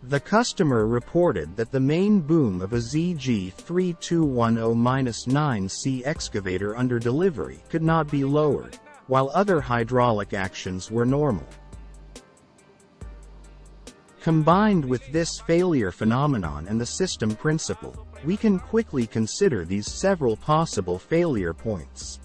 The customer reported that the main boom of a ZG3210-9C excavator under delivery could not be lowered, while other hydraulic actions were normal. Combined with this failure phenomenon and the system principle, we can quickly consider these several possible failure points.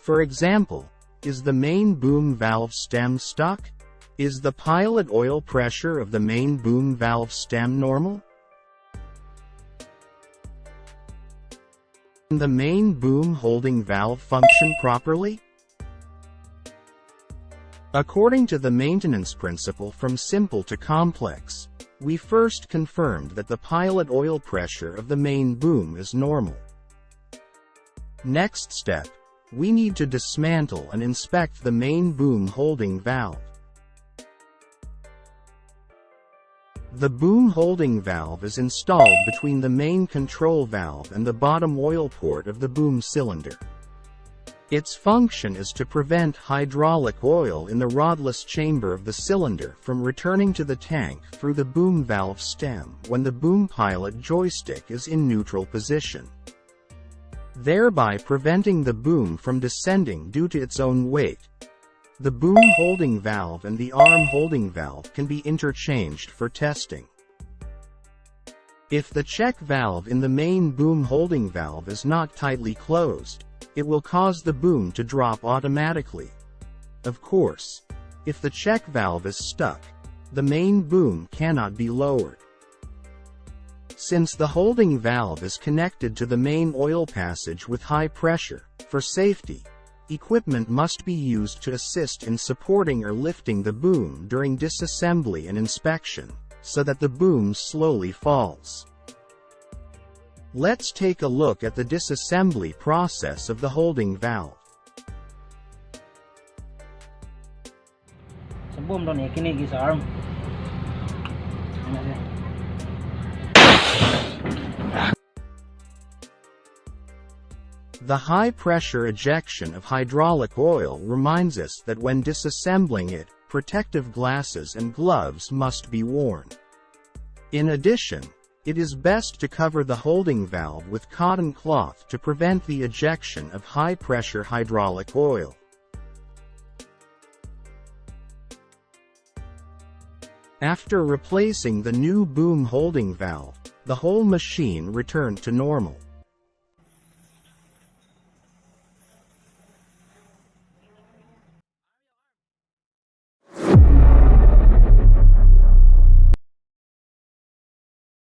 For example, is the main boom valve stem stuck? Is the pilot oil pressure of the main boom valve stem normal? Can the main boom holding valve function properly? According to the maintenance principle from simple to complex, we first confirmed that the pilot oil pressure of the main boom is normal. Next step, we need to dismantle and inspect the main boom holding valve. The boom holding valve is installed between the main control valve and the bottom oil port of the boom cylinder. Its function is to prevent hydraulic oil in the rodless chamber of the cylinder from returning to the tank through the boom valve stem when the boom pilot joystick is in neutral position, thereby preventing the boom from descending due to its own weight. The boom holding valve and the arm holding valve can be interchanged for testing. If the check valve in the main boom holding valve is not tightly closed, it will cause the boom to drop automatically. Of course, if the check valve is stuck, the main boom cannot be lowered. Since the holding valve is connected to the main oil passage with high pressure, for safety, equipment must be used to assist in supporting or lifting the boom during disassembly and inspection, so that the boom slowly falls. Let's take a look at the disassembly process of the holding valve. Sa boom doon kinig sa arm. The high-pressure ejection of hydraulic oil reminds us that when disassembling it, protective glasses and gloves must be worn. In addition, it is best to cover the holding valve with cotton cloth to prevent the ejection of high-pressure hydraulic oil. After replacing the new boom holding valve, the whole machine returned to normal.